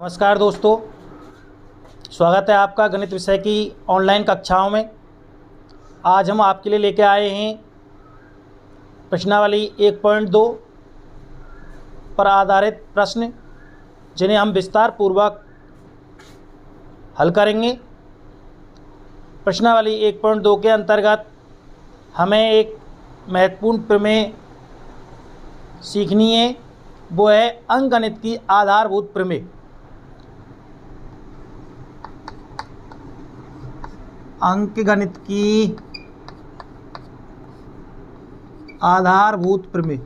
नमस्कार दोस्तों, स्वागत है आपका गणित विषय की ऑनलाइन कक्षाओं में। आज हम आपके लिए लेके आए हैं प्रश्नावली 1.2 पर आधारित प्रश्न, जिन्हें हम विस्तार पूर्वक हल करेंगे। प्रश्नावली 1.2 के अंतर्गत हमें एक महत्वपूर्ण प्रमेय सीखनी है, वो है अंकगणित की आधारभूत प्रमेय। अंकगणित की आधारभूत प्रमेय।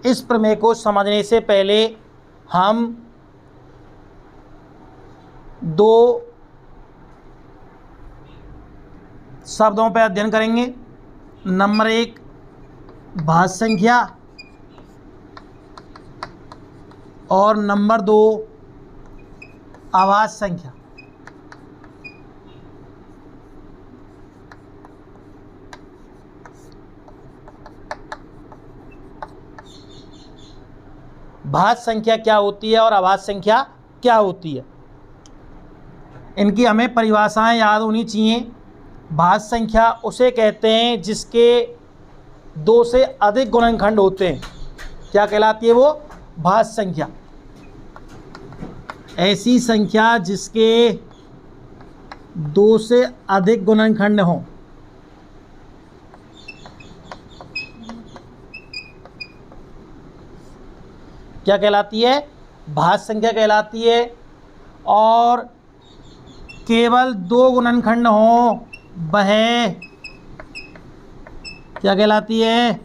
इस प्रमेय को समझने से पहले हम दो शब्दों पर अध्ययन करेंगे। नंबर 1 भाज्य संख्या और नंबर 2 अभाज्य संख्या। भाज्य संख्या क्या होती है और अभाज्य संख्या क्या होती है, इनकी हमें परिभाषाएं याद होनी चाहिए। भाज्य संख्या उसे कहते हैं जिसके 2 से अधिक गुणनखंड होते हैं। क्या कहलाती है वो? भाज्य संख्या। ऐसी संख्या जिसके 2 से अधिक गुणनखंड हों। क्या कहलाती है? भाज्य संख्या कहलाती है। और केवल 2 गुणनखंड हों, वह क्या कहलाती है?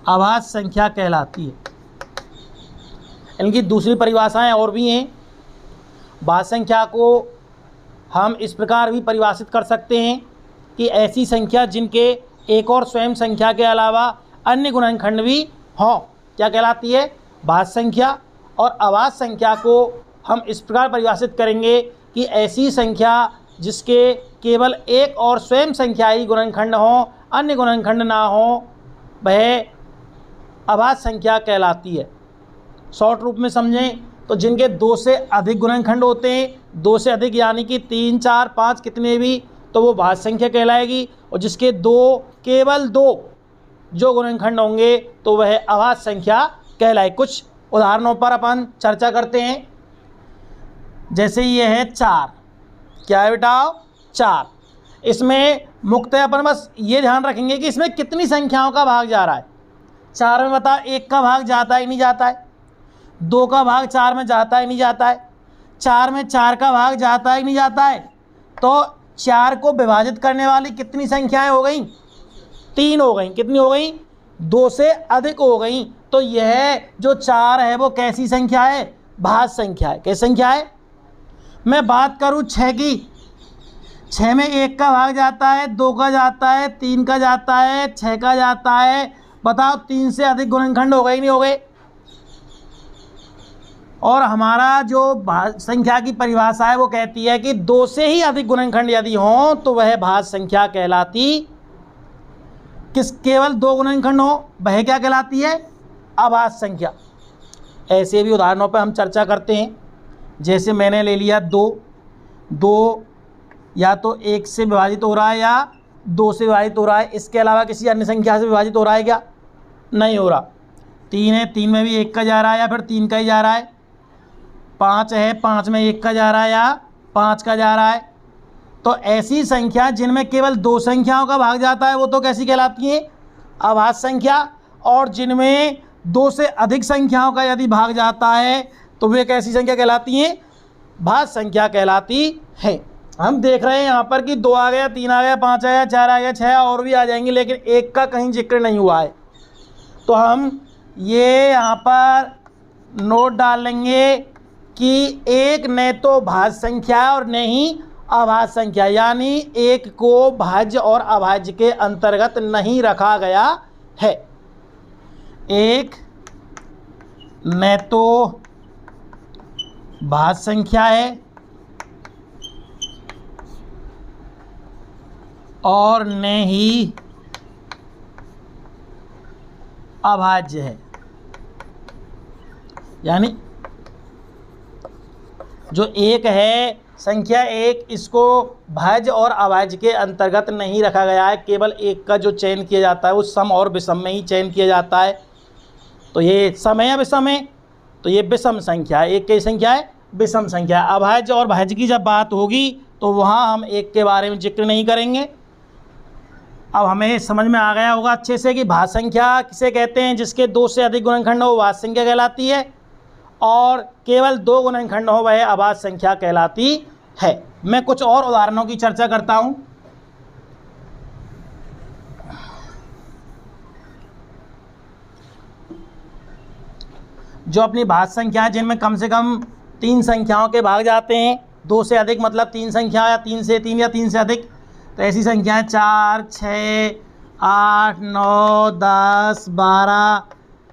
अभाज्य संख्या कहलाती है। इनकी दूसरी परिभाषाएं और भी हैं। भाज्य संख्या को हम इस प्रकार भी परिभाषित कर सकते हैं कि ऐसी संख्या जिनके एक और स्वयं संख्या के अलावा अन्य गुणनखंड भी हों। क्या कहलाती है? भाज्य संख्या। और अभाज्य संख्या को हम इस प्रकार परिभाषित करेंगे कि ऐसी संख्या जिसके केवल एक और स्वयं संख्या ही गुणनखंड हों, अन्य गुणनखंड ना हों, वह अभाज्य संख्या कहलाती है। शॉर्ट रूप में समझें तो जिनके 2 से अधिक गुणनखंड होते हैं, 2 से अधिक यानी कि 3, 4, 5 कितने भी, तो वो भाज्य संख्या कहलाएगी। और जिसके केवल 2 जो गुणनखंड होंगे तो वह अभाज्य संख्या कहलाए। कुछ उदाहरणों पर अपन चर्चा करते हैं। जैसे ये है 4। क्या है बेटा? 4। इसमें मुख्यतः अपन बस ये ध्यान रखेंगे कि इसमें कितनी संख्याओं का भाग जा रहा है। 4 में बता 1 का भाग जाता है नहीं जाता है? 2 का भाग 4 में जाता है नहीं जाता है? 4 में 4 का भाग जाता है नहीं जाता है? तो 4 को विभाजित करने वाली कितनी संख्याएं हो गई? 3 हो गई। कितनी हो गई? 2 से अधिक हो गई। तो यह जो 4 है वो कैसी संख्या है? भाज्य संख्या है। कैसी संख्या है? मैं बात करूं 6 की, 6 में 1 का भाग जाता है, 2 का जाता है, 3 का जाता है, 6 का जाता है। बताओ 3 से अधिक गुणनखंड हो गए नहीं हो गए? और हमारा जो भाज्य संख्या की परिभाषा है वो कहती है कि 2 से ही अधिक गुणनखंड यदि हों तो वह भाज्य संख्या कहलाती। केवल 2 गुणनखंड हो वह क्या कहलाती है? अभाज्य संख्या। ऐसे भी उदाहरणों पर हम चर्चा करते हैं। जैसे मैंने ले लिया 2 या तो 1 से विभाजित हो रहा है या 2 से विभाजित हो रहा है। इसके अलावा किसी अन्य संख्या से विभाजित हो रहा है क्या? नहीं हो रहा। 3 है, 3 में भी 1 का जा रहा है या फिर 3 का ही जा रहा है। 5 है, 5 में 1 का जा रहा है या 5 का जा रहा है। तो ऐसी संख्या जिनमें केवल 2 संख्याओं का भाग जाता है वो तो कैसी कहलाती है? अभाज्य संख्या। और जिनमें 2 से अधिक संख्याओं का यदि भाग जाता है तो वे कैसी संख्या कहलाती हैं? भाज्य संख्या कहलाती है। हम देख रहे हैं यहाँ पर कि 2 आ गया, 3 आ गया, 5 आ गया, 4 आ गया, 6 और भी आ जाएंगे, लेकिन 1 का कहीं जिक्र नहीं हुआ है। तो हम ये यहाँ पर नोट डाल लेंगे कि 1 न तो भाज्य संख्या है और न ही अभाज्य संख्या, यानी 1 को भाज्य और अभाज्य के अंतर्गत नहीं रखा गया है। 1 न तो भाज्य संख्या है और न ही अभाज्य है। यानी जो एक है संख्या एक, इसको भाज्य और अभाज्य के अंतर्गत नहीं रखा गया है, केवल एक का जो चयन किया जाता है वो सम और विषम में ही चयन किया जाता है। तो ये सम है या विषम है? तो ये विषम संख्या है। एक की संख्या है विषम संख्या। अभाज्य और भाज्य की जब बात होगी तो वहाँ हम एक के बारे में जिक्र नहीं करेंगे। अब हमें समझ में आ गया होगा अच्छे से कि भाज्य संख्या किसे कहते हैं, जिसके दो से अधिक गुणनखंड हो भाज्य संख्या कहलाती है, और केवल दो गुणनखंड हो वह अभाज्य संख्या कहलाती है। मैं कुछ और उदाहरणों की चर्चा करता हूं। जो अपनी भाज्य संख्याएं जिनमें कम से कम 3 संख्याओं के भाग जाते हैं, 2 से अधिक मतलब 3 संख्या या 3 से 3 या 3 से अधिक, तो ऐसी संख्याएं 4, 6, 8, 9, 10, 12,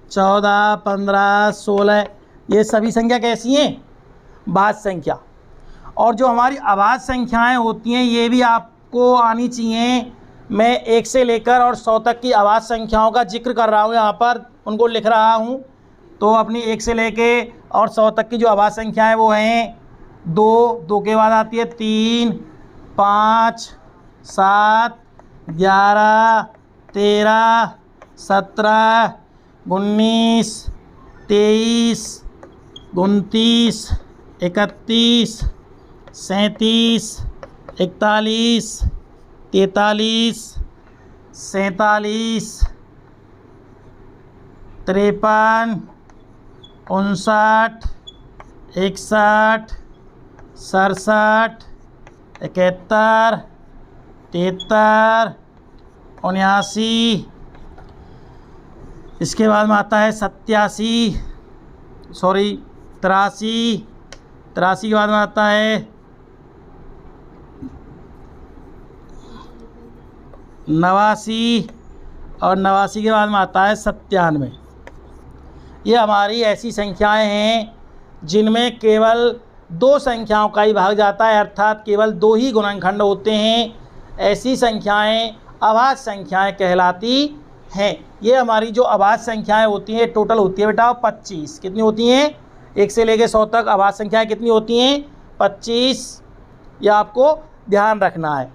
14, 15, 16, ये सभी संख्या कैसी हैं? भाज्य संख्या। और जो हमारी अभाज्य संख्याएं होती हैं ये भी आपको आनी चाहिए। मैं 1 से लेकर और 100 तक की अभाज्य संख्याओं का जिक्र कर रहा हूँ, यहाँ पर उनको लिख रहा हूँ। तो अपनी 1 से लेके और 100 तक की जो अभाज्य संख्याएं वो हैं 2 के बाद आती है 3, 5, 7, 11, 13, 17, 19, 23, 29, 31, 37, 41, 43, 47, 53, 59, 61, 67, 71, 73, 79, इसके बाद में आता है 83 के बाद में आता है 89 और 89 के बाद में आता है 97। ये हमारी ऐसी संख्याएं हैं जिनमें केवल 2 संख्याओं का ही भाग जाता है, अर्थात केवल 2 ही गुणनखंड होते हैं। ऐसी संख्याएं अभाज्य संख्याएं कहलाती हैं। ये हमारी जो अभाज्य संख्याएं होती हैं टोटल होती है बेटा 25। कितनी होती हैं? 1 से लेकर 100 तक अभाज्य संख्याएं कितनी होती हैं? 25। ये आपको ध्यान रखना है।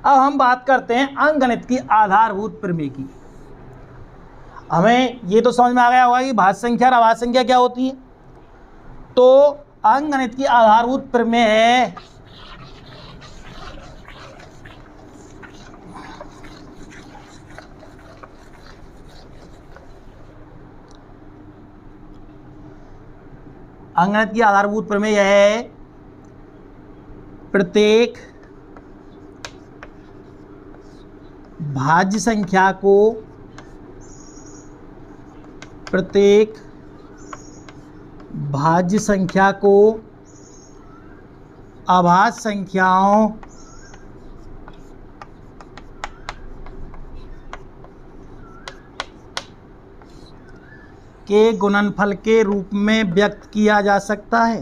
अब हम बात करते हैं अंकगणित की आधारभूत प्रमेय की। हमें ये तो समझ में आ गया होगा कि भाज्य संख्या और अभाज्य संख्या क्या होती है। तो अंकगणित की आधारभूत प्रमेय है अंकगणित की आधारभूत प्रमेय यह है प्रत्येक भाज्य संख्या को अभाज्य संख्याओं के गुणनफल के रूप में व्यक्त किया जा सकता है।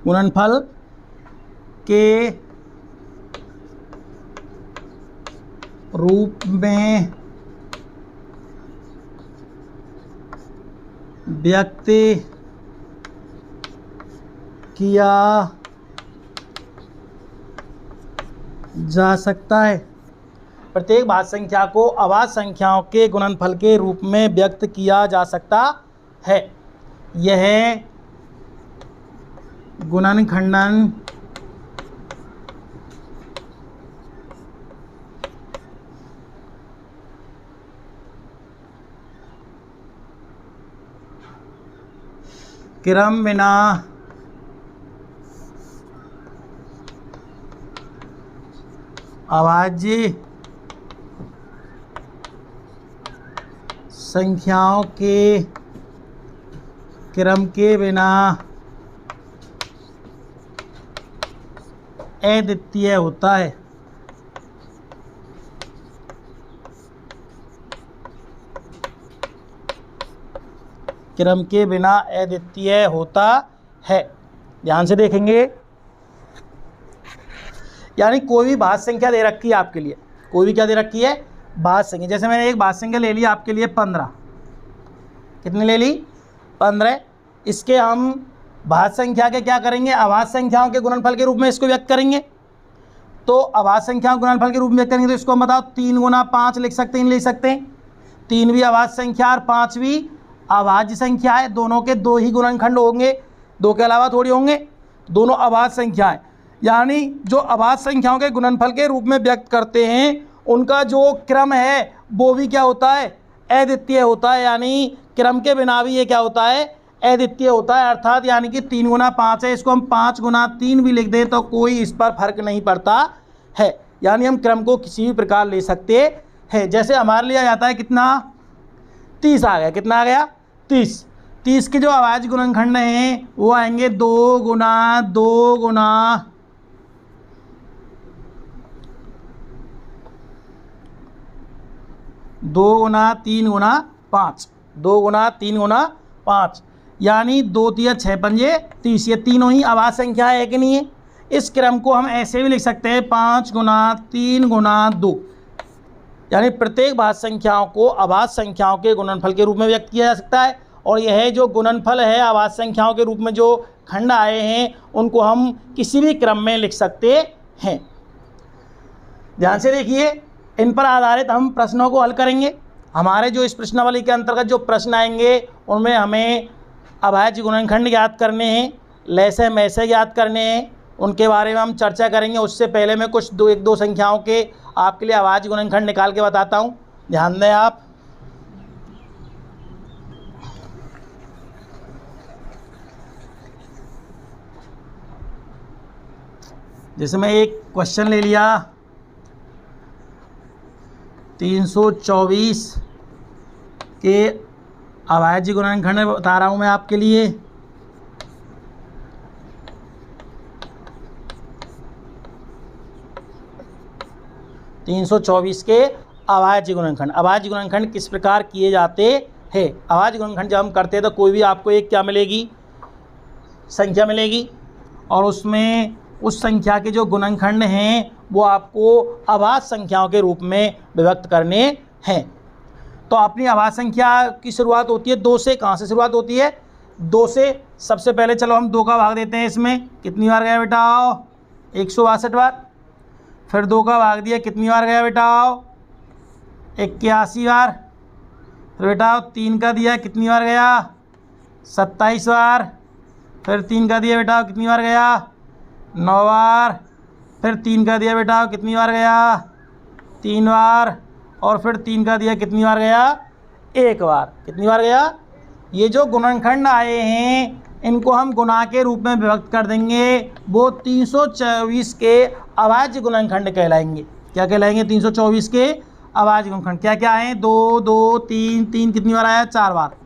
गुणनफल के रूप में व्यक्त किया जा सकता है। प्रत्येक भाज्य संख्या को अभाज्य संख्याओं के गुणनफल के रूप में व्यक्त किया जा सकता है। यह गुणनखंडन क्रम बिना अभाज्य संख्याओं के क्रम के बिना अद्वितीय होता है। क्रम के बिना अद्वितीय होता है। ध्यान से देखेंगे यानी कोई भी भाज्य संख्या दे रखी है आपके लिए, कोई भी क्या दे रखी है, भाज्य संख्या। जैसे मैंने एक भाज्य संख्या ले ली आपके लिए 15, कितनी ले ली, 15। इसके हम भाज्य संख्या के क्या करेंगे, अभाज्य संख्याओं के गुणनफल के रूप में इसको व्यक्त करेंगे। तो अभाज्य संख्याओं के गुणनफल के रूप में व्यक्त करेंगे तो इसको हम बताओ 3 गुना 5 लिख सकते हैं, नहीं लिख सकते। 3 भी अभाज्य संख्या और 5 भी अभाज्य संख्या है, दोनों के 2 ही गुणनखंड होंगे, 2 के अलावा थोड़ी होंगे, दोनों अभाज्य संख्या है। यानी जो अभाज्य संख्याओं के गुणनफल के रूप में व्यक्त करते हैं उनका जो क्रम है वो भी क्या होता है, अद्वितीय होता है। यानी क्रम के बिना भी ये क्या होता है, अद्वितीय होता है। अर्थात यानी कि 3 गुना 5 है, इसको हम 5 गुना 3 भी लिख दें तो कोई इस पर फर्क नहीं पड़ता है। यानी हम क्रम को किसी भी प्रकार ले सकते हैं। जैसे हमारे लिए आ जाता है कितना, 30 आ गया, कितना आ गया, 30। 30 के जो अभाज्य गुणनखंड हैं वो आएंगे 2 गुना 2 गुना 2 गुना 3 गुना 5, 2 गुना 3 गुना 5, यानी 2 तिया 6 पंजे 30। ये तीनों ही अभाज्य संख्या है कि नहीं है। इस क्रम को हम ऐसे भी लिख सकते हैं 5 गुना 3 गुना 2, यानी प्रत्येक भाज्य संख्याओं को अभाज्य संख्याओं के गुणनफल के रूप में व्यक्त किया जा सकता है। और यह जो गुणनफल है अभाज्य संख्याओं के रूप में जो खंड आए हैं उनको हम किसी भी क्रम में लिख सकते हैं। ध्यान से देखिए, इन पर आधारित हम प्रश्नों को हल करेंगे। हमारे जो इस प्रश्नावली के अंतर्गत जो प्रश्न आएंगे उनमें हमें अभाज्य गुणनखंड ज्ञात करने हैं, लैसे मैसे ज्ञात करने हैं, उनके बारे में हम चर्चा करेंगे। उससे पहले मैं कुछ एक दो संख्याओं के आपके लिए अभाज्य गुणनखंड निकाल के बताता हूँ, ध्यान दें आप। जैसे मैं एक क्वेश्चन ले लिया 324 के अभाज्य गुणनखंड बता रहा हूँ मैं आपके लिए। (324) के अभाज्य गुणनखंड। अभाज्य गुणनखंड किस प्रकार किए जाते हैं। अभाज्य गुणनखंड जब हम करते हैं तो कोई भी आपको एक क्या मिलेगी, संख्या मिलेगी, और उसमें उस संख्या के जो गुणनखंड हैं वो आपको अभाज्य संख्याओं के रूप में विभक्त करने हैं। तो अपनी अभाज्य संख्या की शुरुआत होती है 2 से। कहाँ से शुरुआत होती है, 2 से। सबसे पहले चलो हम 2 का भाग देते हैं। इसमें कितनी बार गया बेटा, 162 बार। फिर 2 का भाग दिया, कितनी बार गया बेटा, 81 बार। फिर बेटा 3 का दिया, कितनी बार गया, 27 बार। फिर 3 का दिया बेटा, कितनी बार गया, 9 बार। फिर 3 का दिया बेटा, कितनी बार गया, 3 बार। और फिर 3 का दिया, कितनी बार गया, 1 बार। कितनी बार गया। ये जो गुणनखंड आए हैं इनको हम गुणा के रूप में विभक्त कर देंगे, वो 324 के अभाज्य गुणनखंड कहलाएंगे। क्या कहलाएंगे, 324 के अभाज्य गुणनखंड। क्या क्या हैं, 2 2 3 3, कितनी बार आया, 4 बार।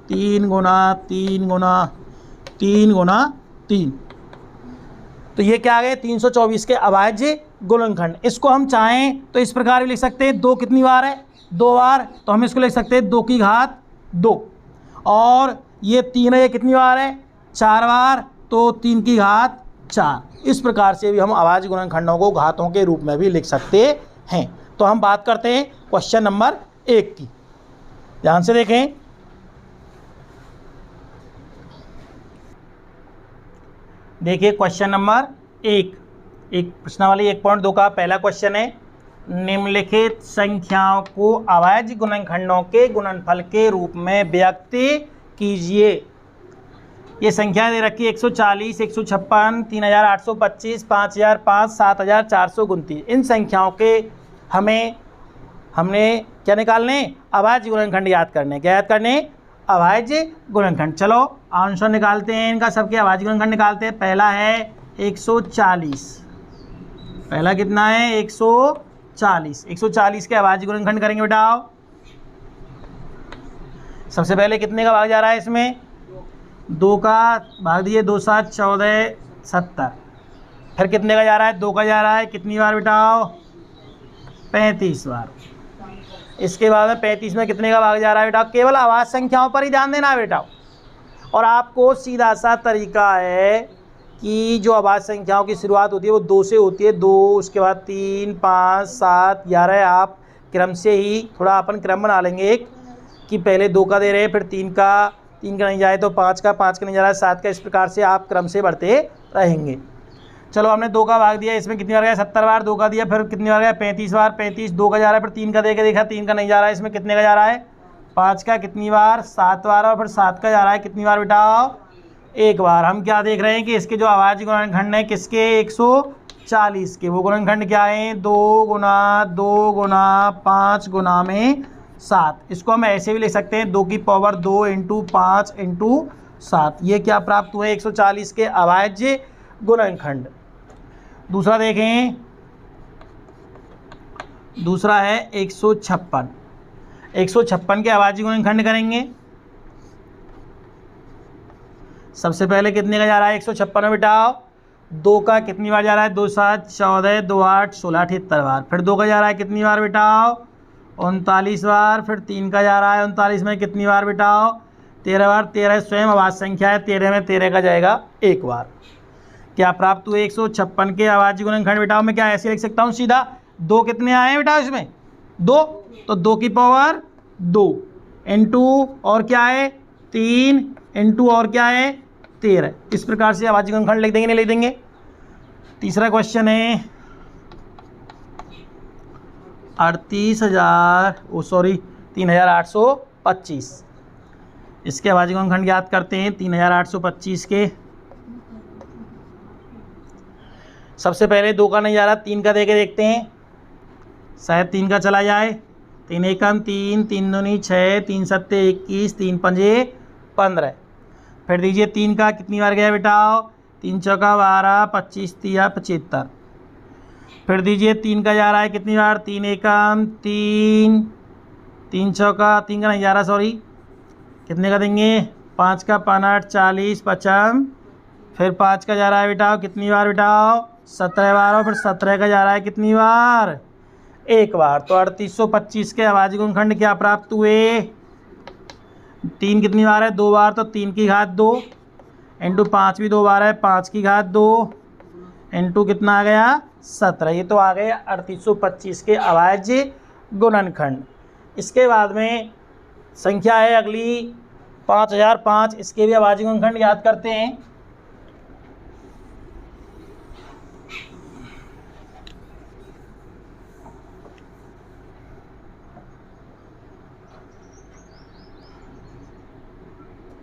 3 गुना 3 गुना 3 गुना 3। तो ये क्या आ गए, 324 के अभाज्य गुणनखंड। इसको हम चाहें तो इस प्रकार भी लिख सकते हैं, 2 कितनी बार है, 2 बार, तो हम इसको लिख सकते हैं 2 की घात 2। और ये 3 है, ये कितनी बार है, 4 बार, तो 3 की घात 4। इस प्रकार से भी हम अभाज्य गुणनखंडों को घातों के रूप में भी लिख सकते हैं। तो हम बात करते हैं क्वेश्चन नंबर 1 की, ध्यान से देखें। देखिए क्वेश्चन नंबर 1, एक प्रश्नावली 1.2 का पहला क्वेश्चन है, निम्नलिखित संख्याओं को अभाज्य गुणनखंडों के गुणनफल के रूप में व्यक्त कीजिए। ये संख्या दे रखी है 140, 156, 3825, 5005, 7429। इन संख्याओं के हमने क्या निकालने, अभाज्य गुणनखंड याद करने। क्या याद करने, अभाज्य गुणनखंड। चलो आंसर निकालते हैं इनका, सबके अभाज्य गुणनखंड निकालते हैं। पहला है 140, पहला कितना है, 140। 140 के अभाज्य गुणनखंड करेंगे बेटा। सबसे पहले कितने का भाग जा रहा है इसमें, 2 का भाग दिए, 2 7 14 70। फिर कितने का जा रहा है, 2 का जा रहा है, कितनी बार बेटा, 35 बार। इसके बाद में 35 में कितने का भाग जा रहा है बेटा, केवल अभाज्य संख्याओं पर ही ध्यान देना बेटा। और आपको सीधा सा तरीका है कि जो अभाज्य संख्याओं की शुरुआत होती है वो 2 से होती है। 2, उसके बाद 3, 5, 7, 11। आप क्रम से ही थोड़ा अपन क्रम बना लेंगे एक, कि पहले 2 का दे रहे हैं, फिर 3 का नहीं जाए तो 5 का नहीं जा रहा है, 7 का। इस प्रकार से आप क्रम से बढ़ते रहेंगे। चलो हमने 2 का भाग दिया, इसमें कितनी बार गया 70 बार। 2 का दिया, फिर कितनी बार गया 35 बार। 35, 2 का जा रहा है, फिर 3 का दे के देखा 3 का नहीं जा रहा है, इसमें कितने का जा रहा है 5 का कितनी बार 7 बार। और फिर 7 का जा रहा है कितनी बार बेटा 1 बार। हम क्या देख रहे हैं कि इसके जो अभाज्य गुणनखंड है किसके 140 के, वो गुणनखंड क्या है 2 गुना 2 गुना 5 गुना में 7। इसको हम ऐसे भी लिख सकते हैं 2 की पावर 2 इंटू 5 इंटू 7। ये क्या प्राप्त हुए 140 के अभाज्य गुणनखंड। दूसरा देखें, दूसरा है 156। 156 के अभाज्य गुणनखंड करेंगे। सबसे पहले कितने का जा रहा है 156 में बेटा 2 का कितनी बार जा रहा है 2 7 14 2 8 16 78 बार। फिर 2 का जा रहा है कितनी बार बेटा 39 बार। फिर 3 का जा रहा है 39 में कितनी बार बेटा 13 बार। 13 स्वयं अभाज्य संख्या है, 13 में 13 का जाएगा 1 बार। क्या प्राप्त हुए 156 के अभाज्य गुणनखंड बेटा। मैं क्या ऐसे लिख सकता हूँ सीधा 2 कितने आए हैं बेटा इसमें 2, तो 2 की पावर 2 इंटू और क्या है 3 इंटू और क्या है 13। इस प्रकार से अभाज्य गुणनखंड लिख देंगे, नहीं लिख देंगे। तीसरा क्वेश्चन है 3825। इसके अभाज्य गुणनखंड ज्ञात करते हैं 3825 के। सबसे पहले 2 का नहीं जा रहा, 3 का दे के देखते हैं, शायद 3 का चला जाए। 3 एकम 3, 3 दूनी 6, 3 सत्ते 21, 3 पंजे 15। फिर दीजिए 3 का कितनी बार गया बेटा 3 चौका 12, 25 तिया 75। फिर दीजिए 3 का जा रहा है कितनी बार 3 एकम 3, 3 चौका 3 का नहीं जा रहा सॉरी, कितने का देंगे 5 का 5 40 55। फिर 5 का जा रहा है बेटा कितनी बार बेटा 17 बार। और फिर 17 का जा रहा है कितनी बार 1 बार। तो 3825 के अभाज्य गुणनखंड क्या प्राप्त हुए 3 कितनी बार है 2 बार, तो 3 की घात 2 इंटू 5 भी 2 बार है 5 की घात 2 इंटू कितना आ गया 17। ये तो आ गए 3825 के अभाज्य गुणनखंड। इसके बाद में संख्या है अगली 5005। इसके भी अभाज्य गुणनखंड याद करते हैं।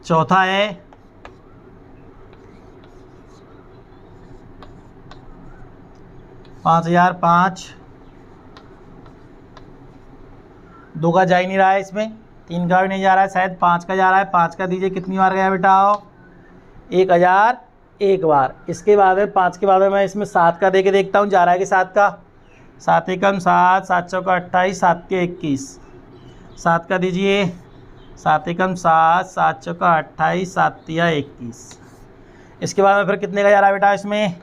चौथा है 5005। 2 का जा ही नहीं रहा है इसमें, 3 का भी नहीं जा रहा है, शायद 5 का जा रहा है। 5 का दीजिए कितनी बार गया बेटा 1001 बार। इसके बाद में 5 के बाद में मैं इसमें 7 का दे के देखता हूँ जा रहा है कि 7 का 7 एकम 7, 7 चौका 28, 7 के 21। 7 का दीजिए 7 एकम 7, 7 चौका 28, 7 तिया 21। इसके बाद में फिर कितने का जा रहा है बेटा इसमें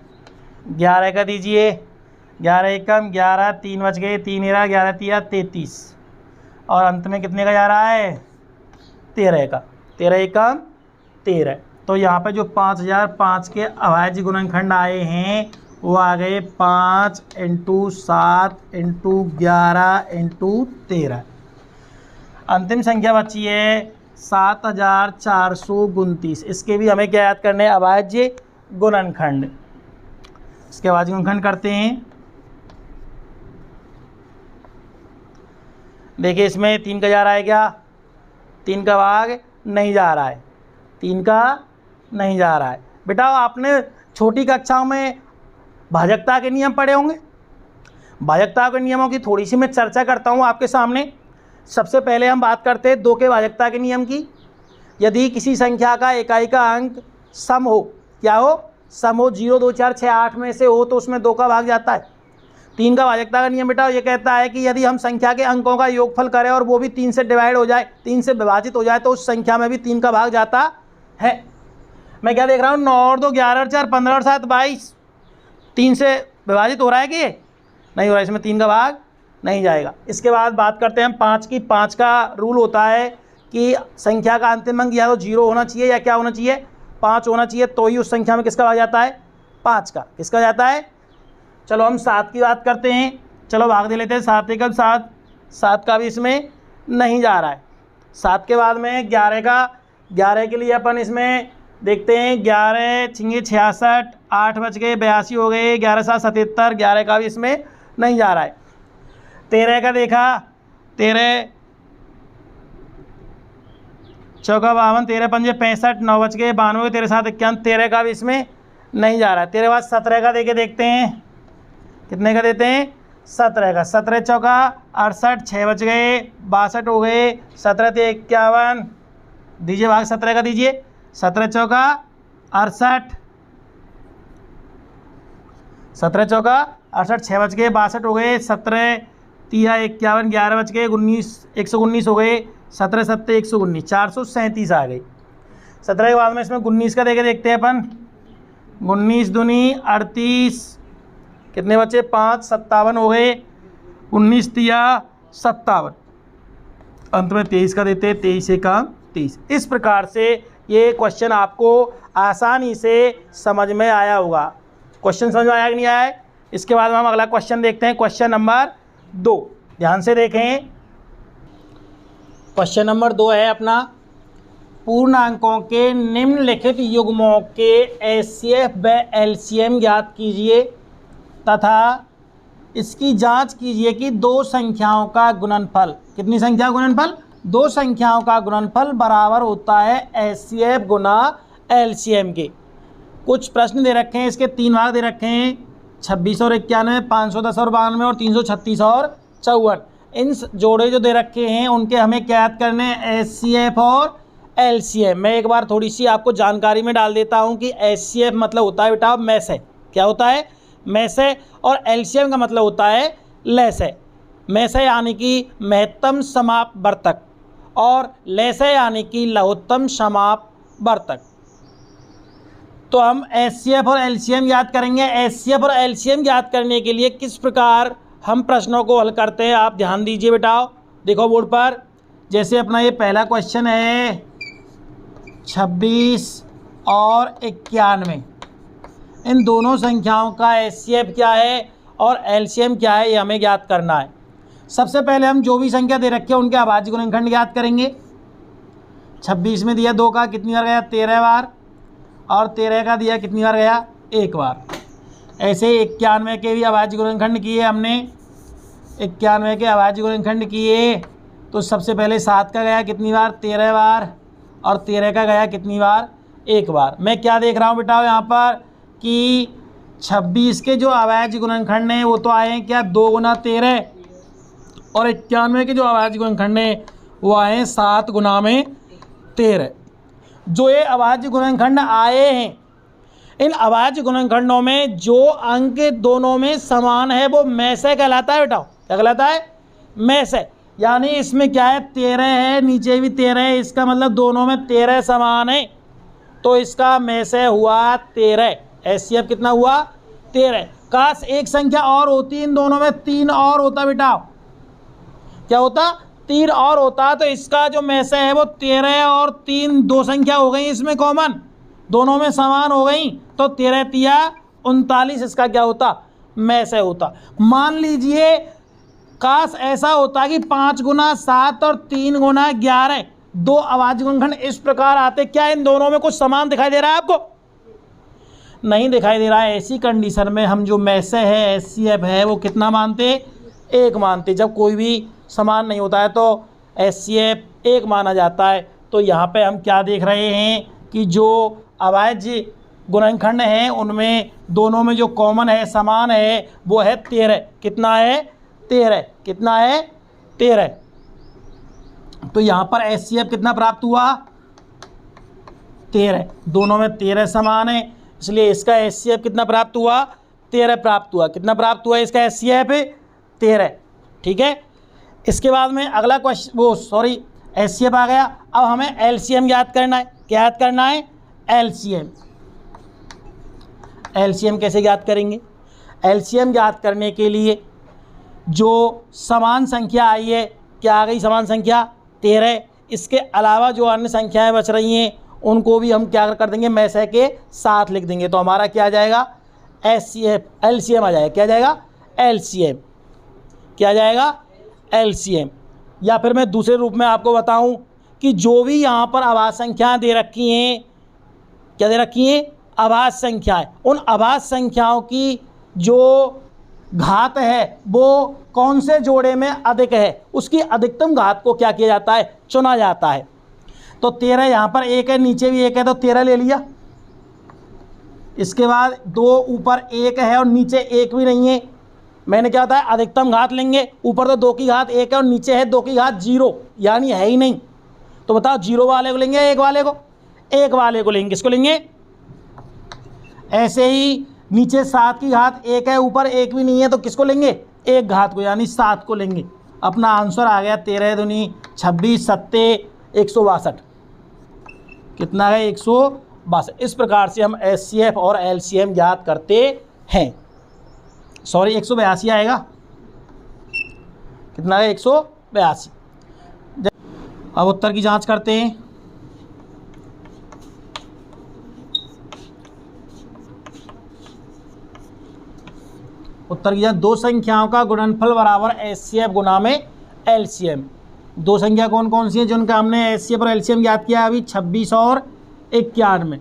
11 का दीजिए 11 एकम 11, 3 बच गए 3 11 तिया 33। और अंत में कितने का जा रहा है 13 का 13 एकम 13। तो यहाँ पे जो 5005 के अभाज्य गुणनखंड आए हैं वो आ गए 5 इंटू 7 इंटू 11 इंटू 13। अंतिम संख्या बची है 7429। इसके भी हमें क्या याद करने हैं अभाज्य गुणनखंड। इसके अभाज्य गुणनखंड करते हैं। देखिए इसमें 3 का जा रहा है क्या 3 का भाग नहीं जा रहा है, 3 का नहीं जा रहा है। बेटा आपने छोटी कक्षाओं में भाजकता के नियम पढ़े होंगे। भाजकता के नियमों की थोड़ी सी मैं चर्चा करता हूँ आपके सामने। सबसे पहले हम बात करते हैं 2 के भाजकता के नियम की। यदि किसी संख्या का इकाई का अंक सम हो, क्या हो सम हो 0 2 4 6 8 में से हो तो उसमें 2 का भाग जाता है। 3 का भाजकता का नियम बेटा ये कहता है कि यदि हम संख्या के अंकों का योगफल करें और वो भी 3 से डिवाइड हो जाए, 3 से विभाजित हो जाए तो उस संख्या में भी 3 का भाग जाता है। मैं क्या देख रहा हूँ 9 और 2 11 और 4 15 और 7 22। 3 से विभाजित हो रहा है कि ये नहीं हो रहा है, इसमें 3 का भाग नहीं जाएगा। इसके बाद बात करते हैं हम 5 की। 5 का रूल होता है कि संख्या का अंतिम अंक या तो 0 होना चाहिए या क्या होना चाहिए 5 होना चाहिए, तो ही उस संख्या में किसका भाग जाता है 5 का। किसका जाता है? चलो हम 7 की बात करते हैं। चलो भाग दे लेते हैं। 7 एकम 7, 7 का भी इसमें नहीं जा रहा है। 7 के बाद में 11 का, 11 के लिए अपन इसमें देखते हैं 11 छिंगे 66, 8 बच गए 82 हो गए, 11 7 77, 11 का भी इसमें नहीं जा रहा है। 13 का देखा, 13 चौका 52, 13 पंजे 65, 9 बच गए 92, 13 7 51, 13 का भी इसमें नहीं जा रहा है। 13 बाद 17 का देके देखते हैं, कितने का देते हैं? 17 का। 17 चौका 68, 6 बच गए 62 हो गए, 17 ते 51, दीजिए भाग 17 का दीजिए। 17 चौका 68, 17 चौका 68, 6 बच गए 62 हो गए, 17 तिया 51, 11 बच गए 19, 119 हो गए, 17 7 119, 437 आ गई। 17 के बाद में इसमें 19 का देके देखते हैं अपन। 19 दूनी 38, कितने बचे? 5, 57 हो गए, 19 तिया 57, अंत में 23 का देते हैं। 23 का 23। इस प्रकार से ये क्वेश्चन आपको आसानी से समझ में आया होगा। क्वेश्चन समझ में आया कि नहीं आया है? इसके बाद में हम अगला क्वेश्चन देखते हैं, क्वेश्चन नंबर 2। ध्यान से देखें, क्वेश्चन नंबर 2 है अपना, पूर्णांकों के निम्नलिखित युग्मों के एचसीएफ व एलसीएम ज्ञात कीजिए तथा इसकी जांच कीजिए कि दो संख्याओं का गुणनफल, कितनी संख्या गुणनफल? 2 संख्याओं का गुणनफल बराबर होता है एचसीएफ गुना एलसीएम के। कुछ प्रश्न दे रखे हैं, इसके 3 भाग दे रखे हैं, 26 और 91, 510 और 92 और 336 और 54। इन जोड़े जो दे रखे हैं उनके हमें क्या याद करने हैं? एचसीएफ और एलसीएम। मैं एक बार थोड़ी सी आपको जानकारी में डाल देता हूं कि एचसीएफ मतलब होता है बेटा मैस है। क्या होता है? मैस है। और एलसीएम का मतलब होता है लेस है। मैस है यानी कि महत्तम समापवर्तक और लेस है यानी कि लघुत्तम समापवर्तक। तो हम एचसीएफ और एलसीएम याद करेंगे। एचसीएफ और एलसीएम याद करने के लिए किस प्रकार हम प्रश्नों को हल करते हैं, आप ध्यान दीजिए बेटा। देखो बोर्ड पर, जैसे अपना ये पहला क्वेश्चन है 26 और 91, इन दोनों संख्याओं का एचसीएफ क्या है और एलसीएम क्या है, ये हमें ज्ञात करना है। सबसे पहले हम जो भी संख्या दे रखे हैं उनके अभाज्य गुणनखंड ज्ञात करेंगे। 26 में दिया 2 का कितनी बार गया? 13 बार। और 13 का दिया कितनी बार गया? 1 बार। ऐसे 91 के भी अभाज्य गुणनखंड किए हमने। 91 के अभाज्य गुणनखंड किए तो सबसे पहले 7 का गया कितनी बार? 13 बार। और 13 का गया कितनी बार? 1 बार। मैं क्या देख रहा हूँ बेटा यहाँ पर कि 26 के जो अभाज्य गुणनखंड हैं वो तो आए हैं क्या? 2 गुना 13। और 91 के जो अभाज्य गुणनखंड हैं वो आए हैं 7 गुना में 13। जो ये अभाज्य गुणनखंड आए हैं, इन अभाज्य गुणनखंडों में जो अंक दोनों में समान है वो मैसे कहलाता है बेटा। क्या कहलाता है? मैसे। यानी इसमें क्या है? 13 है, नीचे भी 13 है, इसका मतलब दोनों में 13 समान है, तो इसका मैसे हुआ 13। एचसीएफ कितना हुआ? 13। काश एक संख्या और होती इन दोनों में, 3 और होता बेटा। क्या होता? 3 और होता, तो इसका जो मैसे है वो 13 और 3 2 संख्या हो गई इसमें कॉमन, दोनों में समान हो गई, तो 13 तिया 39 इसका क्या होता? मैसे होता। मान लीजिए काश ऐसा होता कि 5 गुना 7 और 3 गुना 11 2 अभाज्य गुणनखंड इस प्रकार आते। क्या इन दोनों में कुछ समान दिखाई दे रहा है आपको? नहीं दिखाई दे रहा है। ऐसी कंडीशन में हम जो मैसे है एचसीएफ है वो कितना मानते? 1 मानते। जब कोई भी समान नहीं होता है तो एचसीएफ 1 माना जाता है। तो यहाँ पे हम क्या देख रहे हैं कि जो अभाज्य गुणनखंड हैं उनमें दोनों में जो कॉमन है, समान है, वो है 13। कितना है? 13। कितना है? 13। तो यहाँ पर एचसीएफ कितना प्राप्त हुआ? 13। दोनों में 13 समान है, इसलिए इसका एचसीएफ कितना प्राप्त हुआ? 13 प्राप्त हुआ। कितना प्राप्त हुआ इसका एचसीएफ? 13। ठीक है। इसके बाद में अगला क्वेश्चन, एचसीएफ आ गया। अब हमें एलसीएम याद करना है। क्या याद करना है? एलसीएम। एलसीएम कैसे याद करेंगे? एलसीएम याद करने के लिए जो समान संख्या आई है, क्या आ गई समान संख्या? 13। इसके अलावा जो अन्य संख्याएं बच रही हैं उनको भी हम क्या कर देंगे? मैसे के साथ लिख देंगे। तो हमारा क्या आ जाएगा? HCF LCM आ जाएगा। क्या आ जाएगा? LCM। क्या आ जाएगा? LCM। या फिर मैं दूसरे रूप में आपको बताऊं कि जो भी यहाँ पर अभाज्य संख्याएं दे रखी हैं, क्या दे रखी हैं? अभाज्य संख्याएं। उन अभाज्य संख्याओं की जो घात है वो कौन से जोड़े में अधिक है, उसकी अधिकतम घात को क्या किया जाता है? चुना जाता है। तो 13 यहाँ पर एक है, नीचे भी एक है, तो 13 ले लिया। इसके बाद 2 ऊपर 1 है और नीचे 1 भी नहीं है। मैंने क्या बताया? अधिकतम घात लेंगे। ऊपर तो 2 की घात 1 है और नीचे है 2 की घात 0, यानी है ही नहीं। तो बताओ 0 वाले को लेंगे, 1 वाले को? 1 वाले को लेंगे। किसको लेंगे? ऐसे ही नीचे 7 की घात 1 है, ऊपर 1 भी नहीं है, तो किसको लेंगे? 1 घात को, यानी 7 को लेंगे। अपना आंसर आ गया 13 दूनी 26, 7 162। कितना है? 162। इस प्रकार से हम HCF और LCM ज्ञात करते हैं। सॉरी 182 आएगा। कितना है? 182। अब उत्तर की जांच करते हैं। उत्तर की जांच, दो संख्याओं का गुणनफल बराबर HCF गुना में LCM। दो संख्या कौन कौन सी हैं जिनका हमने HCF और LCM ज्ञात किया अभी? 26 और 91।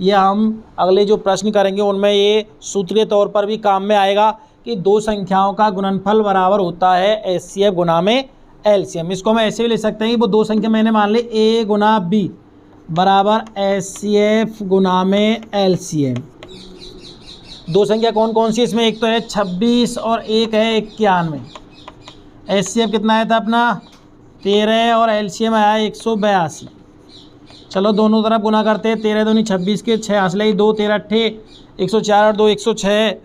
ये हम अगले जो प्रश्न करेंगे उनमें ये सूत्र के तौर पर भी काम में आएगा कि दो संख्याओं का गुणनफल बराबर होता है HCF गुना में LCM। इसको हम ऐसे भी ले सकते हैं कि वो दो संख्या मैंने मान ली A गुना B बराबर HCF गुना में LCM। दो संख्या कौन कौन सी? इसमें एक तो है 26 और एक है 91। HCF कितना आया था अपना? 13 और LCM आया 182। चलो दोनों तरफ गुना करते हैं। 13 दूनी 26 के 6 असली 2, 13 अट्ठे 104 और 2 106,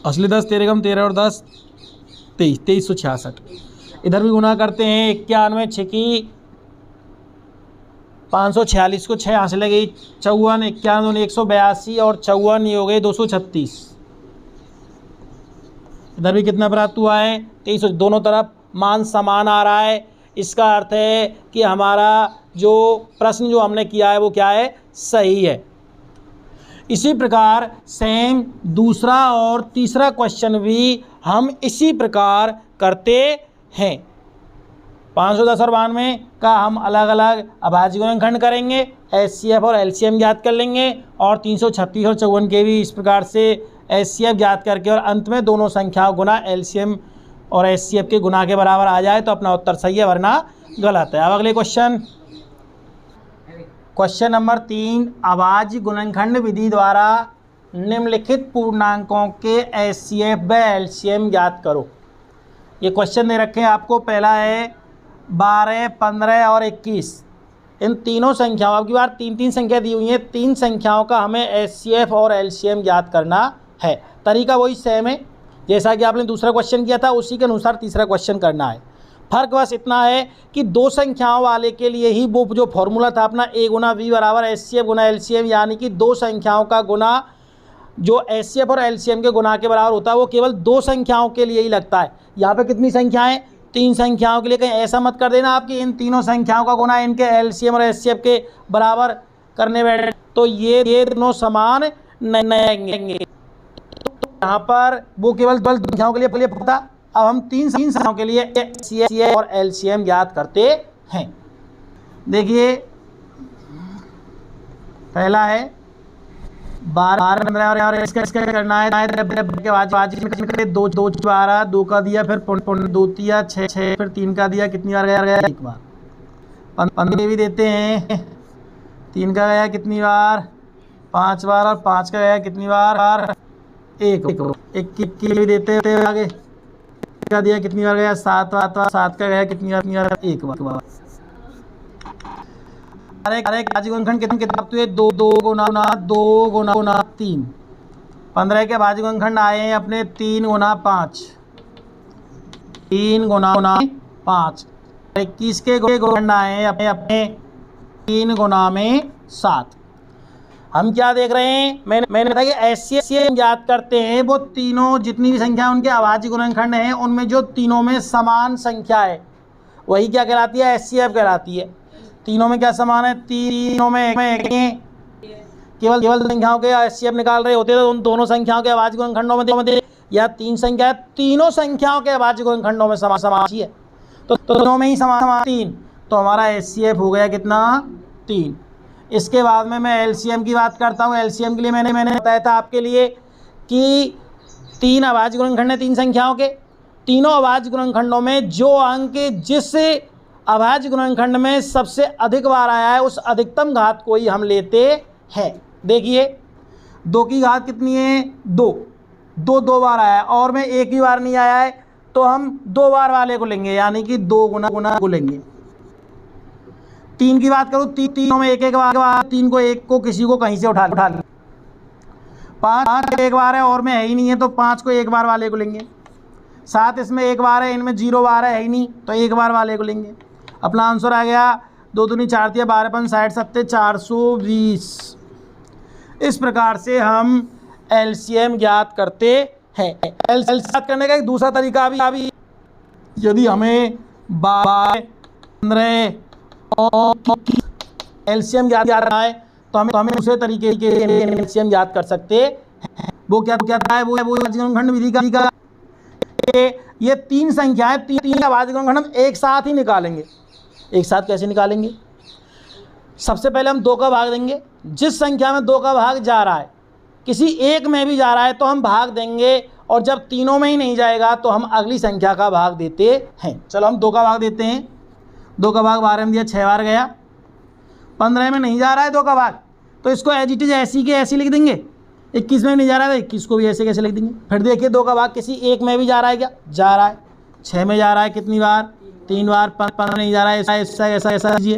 असली 10, 13 कम 13 और 10 23, 2366। इधर भी गुना करते हैं। 91 6 की 546 को 6 हासिल गई 54, 91 182 और 54 ये हो गए 236। इधर भी कितना प्राप्त हुआ है? 23। दोनों तरफ मान समान आ रहा है। इसका अर्थ है कि हमारा जो प्रश्न जो हमने किया है वो क्या है? सही है। इसी प्रकार सेम दूसरा और तीसरा क्वेश्चन भी हम इसी प्रकार करते हैं। 510 और 92 का हम अलग अलग अभाज्य गुणनखंड करेंगे, HCF और LCM ज्ञात कर लेंगे, और 336 और 54 के भी इस प्रकार से HCF ज्ञात करके, और अंत में दोनों संख्याओं गुना LCM और HCF के गुना के बराबर आ जाए तो अपना उत्तर सही है, वरना गलत है। अब अगले क्वेश्चन नंबर 3, अभाज्य गुणनखंड विधि द्वारा निम्नलिखित पूर्णांकों के HCF व LCM ज्ञात करो। ये क्वेश्चन दे रखे हैं आपको। पहला है 12, 15 और 21। इन तीनों संख्याओं, अब की बार 3 संख्या दी हुई हैं, 3 संख्याओं का हमें HCF और LCM ज्ञात करना है। तरीका वही सेम है जैसा कि आपने दूसरा क्वेश्चन किया था, उसी के अनुसार तीसरा क्वेश्चन करना है। फर्क बस इतना है कि दो संख्याओं वाले के लिए ही वो जो फॉर्मूला था अपना A गुना B बराबर HCF गुना LCM, यानी कि दो संख्याओं का गुना जो HCF और LCM के गुना के बराबर होता है वो केवल दो संख्याओं के लिए ही लगता है। यहाँ पे कितनी संख्याएं? 3 संख्याओं के लिए। कहीं ऐसा मत कर देना आपकी इन तीनों संख्याओं का गुना इनके LCM और HCF के बराबर करने बैठे तो ये दोनों समान नहीं आएंगे। यहाँ पर वो केवल 2 संख्याओं के लिए पता। अब हम 3 संख्याओं के लिए HCF और LCM ज्ञात करते हैं। देखिए पहला है 12, 15 और इसका करना है के 2 12, 2 का दिया, फिर 2 दिया 6 फिर 3 का दिया, कितनी बार गया? एक बार। 15 भी देते हैं, 3 का गया कितनी बार? 5 बार, और 5 का गया कितनी बार? एक भी देते हैं आगे का दिया कितनी बार गया? 7 बार। 7 का गया कितनी बार? एक बार। अरे अभाज्य गुणनखंड कितने? 2 गुना 3। 15 के अभाज्य गुणनखंड आए हैं अपने 3 गुना 5। 3 गुना 5। 21 के गुणनखंड आए हैं अपने 3 गुना में 7। हम क्या देख रहे हैं? मैंने बताया कि HCF ज्ञात करते हैं वो तीनों जितनी भी संख्या उनके अभाज्य गुणनखंड हैं उनमें जो तीनों में समान संख्या है वही क्या कहलाती है? HCF कहलाती है। तीनों में क्या समान है? तीनों में केवल संख्याओं के HCF निकाल रहे होते तो उन दोनों संख्याओं के अभाज्य गुणनखंडों में या तीन संख्या है, तीनों संख्याओं के अभाज्य गुणनखंडों में समासी है, तो दोनों में ही समान 3, तो हमारा HCF हो गया कितना 3। इसके बाद में मैं LCM की बात करता हूँ। LCM के लिए मैंने बताया था आपके लिए कि 3 अभाज्य गुणनखंड है 3 संख्याओं के, तीनों अभाज्य गुणनखंडों में जो अंक जिस अभाज्य गुणनखंड में सबसे अधिक बार आया है उस अधिकतम घात को ही हम लेते हैं। देखिए 2 की घात कितनी है 2 बार आया है और में एक ही बार नहीं आया है तो हम 2 बार वाले को लेंगे, यानी कि 2 गुना को लेंगे। 3 की बात करूँ, तीनों में एक बार, 3 को एक को किसी को कहीं से उठा ले। 5 एक बार है और में है ही नहीं है तो 5 को एक बार वाले को लेंगे। 7 इसमें एक बार है, इनमें 0 बार है ही नहीं तो एक बार वाले को लेंगे। अपना आंसर आ गया 2 दूनी 4 दिया 12 5 60 7 420। इस प्रकार से हम LCM ज्ञात करते हैं। LCM ज्ञात करने का एक दूसरा तरीका भी यदि हमें 15 और LCM ज्ञात करना है तो हमें दूसरे तरीके के LCM ज्ञात कर सकते हैं। वो क्या है वो अभाज्य गुणनखंड विधि का ये 3 संख्याएं 3 अभाज्य गुणनखंड हम एक साथ ही निकालेंगे। एक साथ कैसे निकालेंगे? सबसे पहले हम 2 का भाग देंगे। जिस संख्या में 2 का भाग जा रहा है, किसी एक में भी जा रहा है तो हम भाग देंगे, और जब तीनों में ही नहीं जाएगा तो हम अगली संख्या का भाग देते हैं। चलो हम 2 का भाग देते हैं। 2 का भाग 12 में दिया 6 बार गया। 15 में नहीं जा रहा है 2 का भाग तो इसको एज इट इज ऐसी के ऐसी लिख देंगे। 21 में नहीं जा रहा है तो 21 को भी ऐसे कैसे लिख देंगे। फिर देखिए 2 का भाग किसी एक में भी जा रहा है क्या? जा रहा है। 6 में जा रहा है कितनी बार? 3 बार। 15 नहीं जा रहा है ऐसा कीजिए।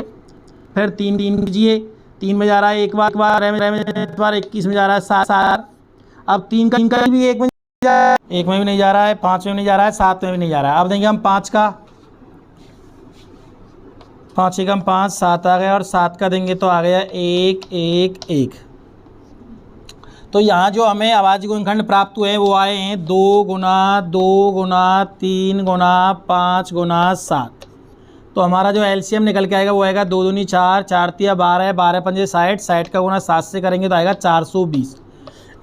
फिर 3 कीजिए। 3 में जा रहा है एक बार 21 में जा रहा है 7। अब 3 का भी एक में भी नहीं जा रहा है, 5 में भी नहीं जा रहा है, 7 में भी नहीं जा रहा है। अब देंगे हम 5 का, 5 एकम 5, 7 आ गया और 7 का देंगे तो आ गया 1 1 1। तो यहाँ जो हमें अभाज्य गुणनखंड प्राप्त हुए हैं वो आए हैं 2 गुना 3 गुना 5 गुना 7। तो हमारा जो LCM निकल के आएगा वो आएगा 2 दूनी 4, 4 तिया 12, 12 पंजे 60, 60 का गुना 7 से करेंगे तो आएगा 420।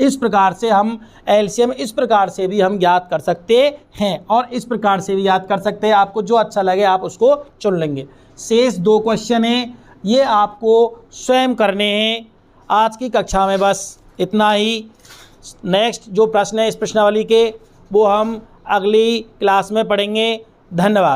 इस प्रकार से हम LCM इस प्रकार से भी हम ज्ञात कर सकते हैं और इस प्रकार से भी ज्ञात कर सकते हैं। आपको जो अच्छा लगे आप उसको चुन लेंगे। शेष 2 क्वेश्चन हैं, ये आपको स्वयं करने हैं। आज की कक्षा में बस इतना ही। नेक्स्ट जो प्रश्न है इस प्रश्नावली के वो हम अगली क्लास में पढ़ेंगे। धन्यवाद।